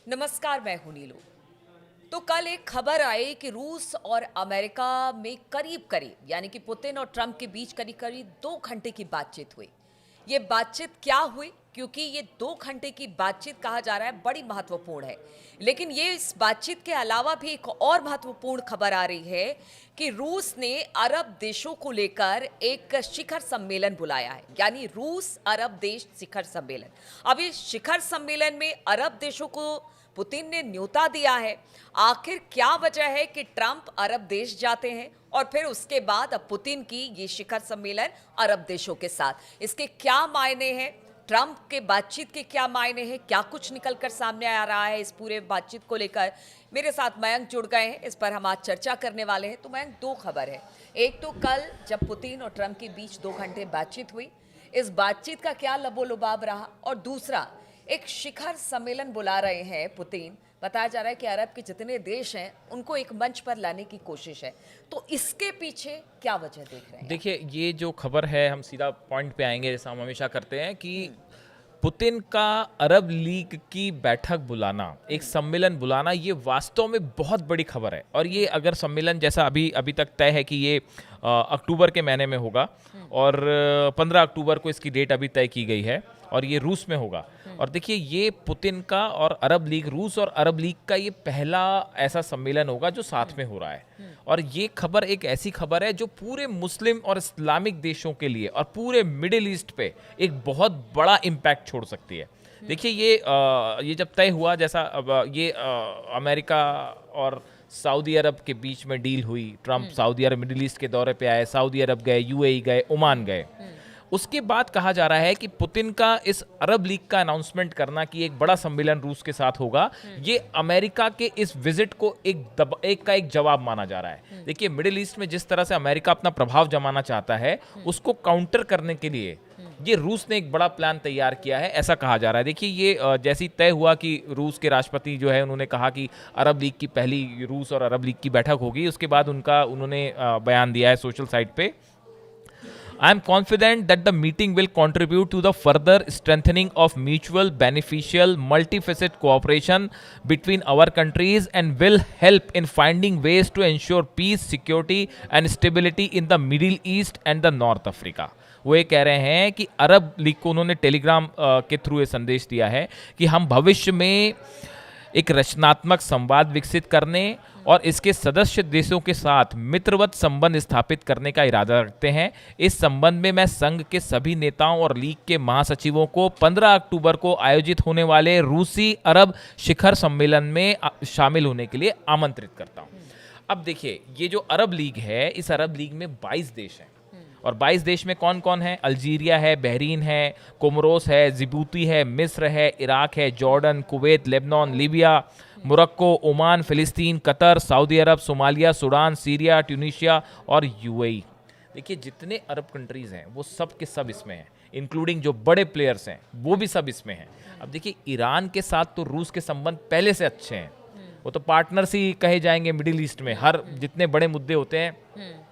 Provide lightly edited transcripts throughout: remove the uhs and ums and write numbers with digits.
नमस्कार, मैं हूं नीलू। तो कल एक खबर आई कि रूस और अमेरिका में करीब करीब यानी कि पुतिन और ट्रंप के बीच करीब करीब 2 घंटे की बातचीत हुई। ये बातचीत क्या हुई, क्योंकि ये 2 घंटे की बातचीत कहा जा रहा है बड़ी महत्वपूर्ण है। लेकिन ये इस बातचीत के अलावा भी एक और महत्वपूर्ण खबर आ रही है कि रूस ने अरब देशों को लेकर एक शिखर सम्मेलन बुलाया है, यानी रूस अरब देश शिखर सम्मेलन। अब इस शिखर सम्मेलन में अरब देशों को पुतिन ने न्योता दिया है। आखिर क्या वजह है कि ट्रंप अरब देश जाते हैं और फिर उसके बाद अब पुतिन की ये शिखर सम्मेलन अरब देशों के साथ, इसके क्या मायने हैं? ट्रंप के बातचीत के क्या मायने हैं? क्या कुछ निकलकर सामने आ रहा है इस पूरे बातचीत को लेकर? मेरे साथ मयंक जुड़ गए हैं, इस पर हम आज चर्चा करने वाले हैं। तो मयंक, दो खबर है। एक तो कल जब पुतिन और ट्रंप के बीच 2 घंटे बातचीत हुई, इस बातचीत का क्या लबोलुबाब रहा, और दूसरा एक शिखर सम्मेलन बुला रहे हैं पुतिन। बताया जा रहा है कि अरब के जितने देश हैं उनको एक मंच पर लाने की कोशिश है। तो इसके पीछे क्या वजह देख रहे हैं? देखिए, ये जो खबर है, हम सीधा पॉइंट पे आएंगे जैसा हम हमेशा करते हैं कि पुतिन का अरब लीग की बैठक बुलाना, एक सम्मेलन बुलाना, ये वास्तव में बहुत बड़ी खबर है। और ये अगर सम्मेलन जैसा अभी तक तय है कि ये अक्टूबर के महीने में होगा और 15 अक्टूबर को इसकी डेट अभी तय की गई है और ये रूस में होगा। और देखिए, ये पुतिन का और अरब लीग, रूस और अरब लीग का ये पहला ऐसा सम्मेलन होगा जो साथ में हो रहा है। और ये खबर एक ऐसी खबर है जो पूरे मुस्लिम और इस्लामिक देशों के लिए और पूरे मिडिल ईस्ट पे एक बहुत बड़ा इम्पैक्ट छोड़ सकती है। देखिए, ये जब तय हुआ, जैसा ये अमेरिका और सऊदी अरब के बीच में डील हुई, ट्रंप सऊदी अरब मिडिल ईस्ट के दौरे पे आए, सऊदी अरब गए, यूएई गए, ओमान गए। उसके बाद कहा जा रहा है कि पुतिन का इस अरब लीग का अनाउंसमेंट करना कि एक बड़ा सम्मेलन रूस के साथ होगा, ये अमेरिका के इस विजिट को एक जवाब माना जा रहा है। देखिए, मिडिल ईस्ट में जिस तरह से अमेरिका अपना प्रभाव जमाना चाहता है, उसको काउंटर करने के लिए ये रूस ने एक बड़ा प्लान तैयार किया है, ऐसा कहा जा रहा है। देखिए, ये जैसे ही तय हुआ कि रूस के राष्ट्रपति जो है, उन्होंने कहा कि अरब लीग की पहली रूस और अरब लीग की बैठक होगी, उसके बाद उन्होंने बयान दिया है सोशल साइट पे। I am confident that the meeting will contribute to the further strengthening of mutual beneficial multifaceted cooperation between our countries and will help in finding ways to ensure peace, security and stability in the Middle East and the North Africa. वो ये कह रहे हैं कि अरब league को उन्होंने Telegram के through ये संदेश दिया है कि हम भविष्य में एक रचनात्मक संवाद विकसित करने और इसके सदस्य देशों के साथ मित्रवत संबंध स्थापित करने का इरादा रखते हैं। इस संबंध में मैं संघ के सभी नेताओं और लीग के महासचिवों को 15 अक्टूबर को आयोजित होने वाले रूसी अरब शिखर सम्मेलन में शामिल होने के लिए आमंत्रित करता हूं। अब देखिए, ये जो अरब लीग है, इस अरब लीग में 22 देश हैं। और 22 देश में कौन कौन है? अल्जीरिया है, बहरीन है, कोमोरोस है, जिबूती है, मिस्र है, इराक है, Jordan, Kuwait, Lebanon, Libya, Morocco, Oman, फिलिस्तीन, कतर, सऊदी अरब, सोमालिया, सूडान, सीरिया, ट्यूनीशिया और यूएई। देखिए, जितने अरब कंट्रीज हैं वो सब के सब इसमें हैं, इंक्लूडिंग जो बड़े प्लेयर्स हैं वो भी सब इसमें हैं। अब देखिए, ईरान के साथ तो रूस के संबंध पहले से अच्छे हैं, वो तो पार्टनर्स ही कहे जाएंगे मिडिल ईस्ट में। हर जितने बड़े मुद्दे होते हैं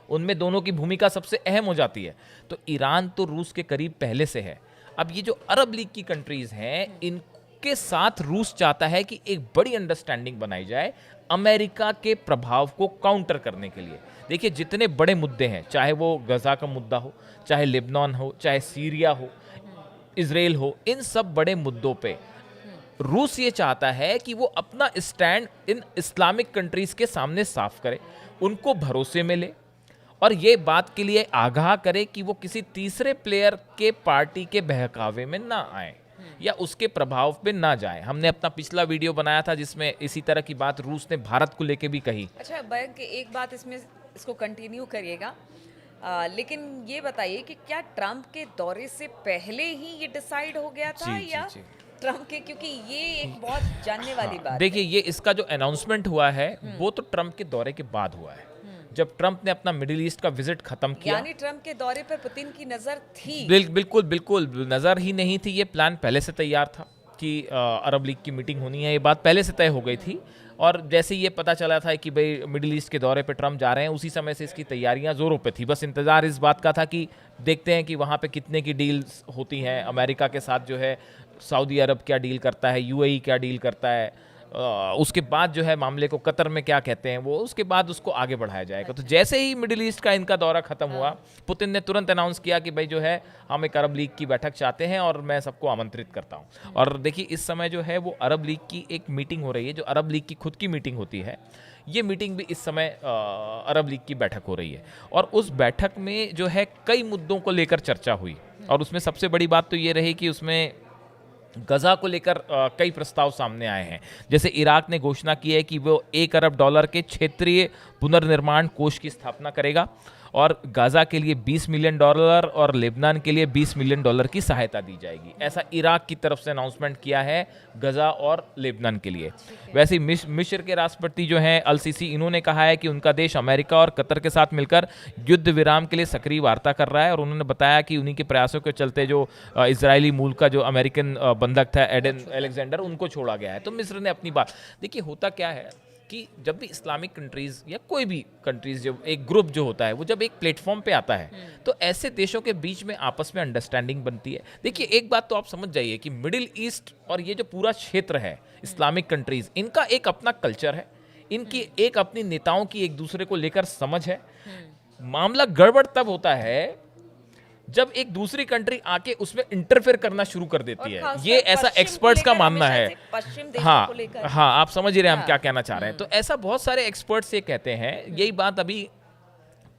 उनमें दोनों की भूमिका सबसे अहम हो जाती है। तो ईरान तो रूस के करीब पहले से है। अब ये जो अरब लीग की कंट्रीज हैं, इनके साथ रूस चाहता है कि एक बड़ी अंडरस्टैंडिंग बनाई जाए अमेरिका के प्रभाव को काउंटर करने के लिए। देखिए, जितने बड़े मुद्दे हैं, चाहे वो गजा का मुद्दा हो, चाहे लेबनान हो, चाहे सीरिया हो, इजराइल हो, इन सब बड़े मुद्दों पे रूस ये चाहता है कि वो अपना स्टैंड इन इस्लामिक कंट्रीज के सामने साफ करे, उनको भरोसे में ले और ये बात के लिए आगाह करे कि वो किसी तीसरे प्लेयर के पार्टी के बहकावे में ना आए या उसके प्रभाव पे ना जाए। हमने अपना पिछला वीडियो बनाया था जिसमें इसी तरह की बात रूस ने भारत को लेके भी कही। अच्छा मयंक, एक बात इसको कंटिन्यू करिएगा, लेकिन ये बताइए कि क्या ट्रंप के दौरे से पहले ही ये डिसाइड हो गया था या ट्रंप के, क्योंकि ये एक बहुत जानने वाली बात है। देखिए, ये इसका जो अनाउंसमेंट हुआ है वो तो ट्रंप के दौरे के बाद हुआ है, जब ट्रंप ने अपना मिडिल ईस्ट का विजिट खत्म किया। यानी ट्रंप के दौरे पर पुतिन की नजर थी? बिल्कुल बिल्कुल नजर ही नहीं थी, ये प्लान पहले से तैयार था। की अरब लीग की मीटिंग होनी है, ये बात पहले से तय हो गई थी। और जैसे ये पता चला था कि भाई मिडिल ईस्ट के दौरे पे ट्रम्प जा रहे हैं, उसी समय से इसकी तैयारियां जोरों पे थी। बस इंतज़ार इस बात का था कि देखते हैं कि वहाँ पे कितने की डील्स होती हैं अमेरिका के साथ, जो है सऊदी अरब क्या डील करता है, यूएई क्या डील करता है, उसके बाद जो है मामले को कतर में क्या कहते हैं वो, उसके बाद उसको आगे बढ़ाया जाएगा। तो जैसे ही मिडिल ईस्ट का इनका दौरा खत्म हुआ, पुतिन ने तुरंत अनाउंस किया कि भाई जो है हम एक अरब लीग की बैठक चाहते हैं और मैं सबको आमंत्रित करता हूँ। और देखिए इस समय जो है वो अरब लीग की एक मीटिंग हो रही है, जो अरब लीग की खुद की मीटिंग होती है। ये मीटिंग भी इस समय अरब लीग की बैठक हो रही है, और उस बैठक में जो है कई मुद्दों को लेकर चर्चा हुई। और उसमें सबसे बड़ी बात तो ये रही कि उसमें गजा को लेकर कई प्रस्ताव सामने आए हैं। जैसे इराक ने घोषणा की है कि वो $1 अरब के क्षेत्रीय पुनर्निर्माण कोष की स्थापना करेगा, और गाजा के लिए $20 मिलियन और लेबनान के लिए $20 मिलियन की सहायता दी जाएगी। ऐसा इराक की तरफ से अनाउंसमेंट किया है गजा और लेबनान के लिए। वैसे ही मिस्र के राष्ट्रपति जो हैं अल सीसी, इन्होंने कहा है कि उनका देश अमेरिका और कतर के साथ मिलकर युद्ध विराम के लिए सक्रिय वार्ता कर रहा है। और उन्होंने बताया कि उन्हीं के प्रयासों के चलते जो इजरायली मूल का जो अमेरिकन बंधक था एडन अलेक्जेंडर, उनको छोड़ा गया है। तो मिस्र ने अपनी बात, देखिए होता क्या है कि जब भी इस्लामिक कंट्रीज या कोई भी कंट्रीज, जब एक ग्रुप जो होता है वो जब एक प्लेटफॉर्म पे आता है, तो ऐसे देशों के बीच में आपस में अंडरस्टैंडिंग बनती है। देखिए एक बात तो आप समझ जाइए कि मिडिल ईस्ट और ये जो पूरा क्षेत्र है इस्लामिक कंट्रीज, इनका एक अपना कल्चर है, इनकी एक अपनी नेताओं की एक दूसरे को लेकर समझ है। मामला गड़बड़ तब होता है जब एक दूसरी कंट्री आके उसमें इंटरफेयर करना शुरू कर देती है। ये ऐसा एक्सपर्ट्स का मानना है। हाँ हाँ, आप समझ ही रहे हैं हम क्या कहना चाह रहे हैं। तो ऐसा बहुत सारे एक्सपर्ट्स ये कहते हैं। यही बात अभी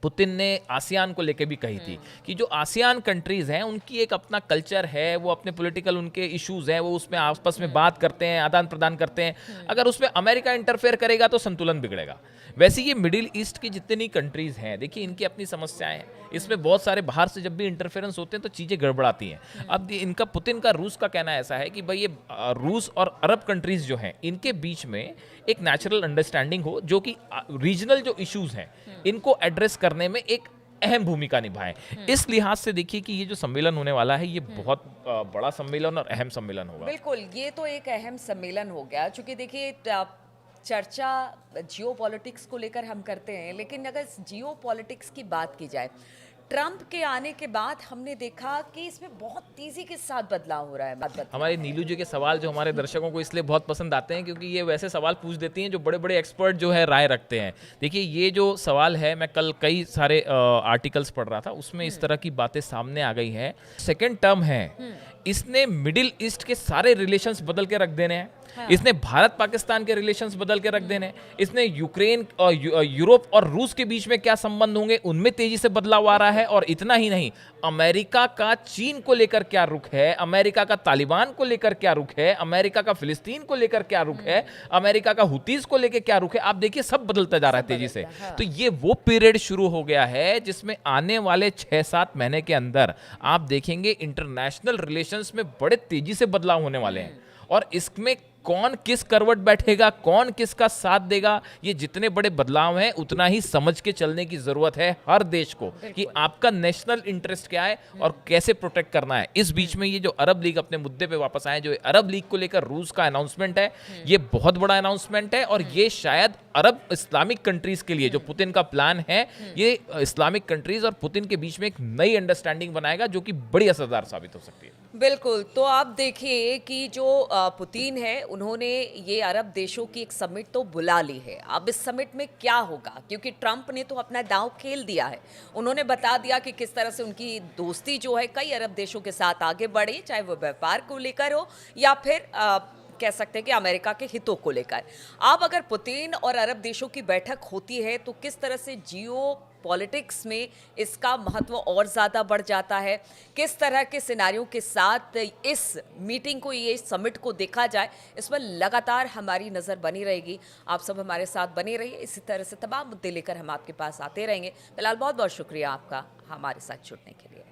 पुतिन ने आसियान को लेके भी कही थी कि जो आसियान कंट्रीज हैं उनकी एक अपना कल्चर है, वो अपने पॉलिटिकल उनके इश्यूज हैं, वो उसमें आपस में बात करते हैं, आदान प्रदान करते हैं। अगर उसमें अमेरिका इंटरफेयर करेगा तो संतुलन बिगड़ेगा। वैसे ये मिडिल ईस्ट की जितनी कंट्रीज हैं, देखिए इनकी अपनी समस्याएं हैं। इसमें बहुत सारे बाहर से जब भी इंटरफेरेंस होते हैं तो चीज़ें गड़बड़ाती हैं। अब इनका पुतिन का रूस का कहना ऐसा है कि भाई ये रूस और अरब कंट्रीज जो हैं इनके बीच में एक नेचुरल अंडरस्टैंडिंग हो, जो कि रीजनल जो इश्यूज हैं इनको एड्रेस करने में एक अहम भूमिका निभाएं। इस लिहाज से देखिए कि ये जो सम्मेलन होने वाला है ये बहुत बड़ा सम्मेलन और अहम सम्मेलन होगा। बिल्कुल, ये तो एक अहम सम्मेलन हो गया, क्योंकि देखिए चर्चा जियो पॉलिटिक्स को लेकर हम करते हैं, लेकिन अगर जियो पॉलिटिक्स की बात की जाए, ट्रंप के आने के बाद हमने देखा कि इसमें बहुत तेजी के साथ बदलाव हो रहा है। हमारे नीलू जी के सवाल जो हमारे दर्शकों को इसलिए बहुत पसंद आते हैं क्योंकि ये वैसे सवाल पूछ देती हैं जो बड़े बड़े एक्सपर्ट जो है राय रखते हैं। देखिए ये जो सवाल है, मैं कल कई सारे आर्टिकल्स पढ़ रहा था, उसमें इस तरह की बातें सामने आ गई हैं। सेकेंड टर्म है, इसने मिडिल ईस्ट के सारे रिलेशंस बदल के रख देने हैं। हाँ। इसने भारत पाकिस्तान के रिलेशंस बदल के रख देने हैं। इसने यूक्रेन और यूरोप और रूस के बीच में क्या संबंध होंगे उनमें तेजी से बदलाव आ रहा है। और इतना ही नहीं, अमेरिका का चीन को लेकर क्या रुख है, अमेरिका का तालिबान को लेकर क्या रुख है, अमेरिका का फिलिस्तीन को लेकर क्या रुख है, अमेरिका का हुतीज को लेकर क्या रुख है, आप देखिए सब बदलता जा रहा है तेजी से। हाँ। तो ये वो पीरियड शुरू हो गया है जिसमें आने वाले 6-7 महीने के अंदर आप देखेंगे इंटरनेशनल रिलेशंस में बड़े तेजी से बदलाव होने वाले हैं। और इसमें कौन किस करवट बैठेगा, कौन किसका साथ देगा, ये जितने बड़े बदलाव हैं उतना ही समझ के चलने की जरूरत है हर देश को कि आपका नेशनल इंटरेस्ट क्या है और कैसे प्रोटेक्ट करना है। इस बीच में ये जो अरब लीग अपने मुद्दे पे वापस आए, जो अरब लीग को लेकर रूस का अनाउंसमेंट है, ये बहुत बड़ा अनाउंसमेंट है। और ये शायद अरब इस्लामिक कंट्रीज के लिए जो पुतिन का प्लान है, ये इस्लामिक कंट्रीज और पुतिन के बीच में एक नई अंडरस्टैंडिंग बनाएगा जो कि बड़ी असरदार साबित हो सकती है। बिल्कुल, तो आप देखिए कि जो पुतिन है, उन्होंने ये अरब देशों की एक समिट तो बुला ली है। अब इस समिट में क्या होगा, क्योंकि ट्रंप ने तो अपना दांव खेल दिया है। उन्होंने बता दिया कि किस तरह से उनकी दोस्ती जो है कई अरब देशों के साथ आगे बढ़ी, चाहे वो व्यापार को लेकर हो या फिर कह सकते हैं कि अमेरिका के हितों को लेकर। अब अगर पुतिन और अरब देशों की बैठक होती है तो किस तरह से जियो पॉलिटिक्स में इसका महत्व और ज़्यादा बढ़ जाता है, किस तरह के सिनारियों के साथ इस मीटिंग को, ये समिट को देखा जाए, इस पर लगातार हमारी नज़र बनी रहेगी। आप सब हमारे साथ बने रहिए, इसी तरह से तमाम मुद्दे लेकर हम आपके पास आते रहेंगे। फिलहाल बहुत बहुत शुक्रिया आपका हमारे साथ जुड़ने के लिए।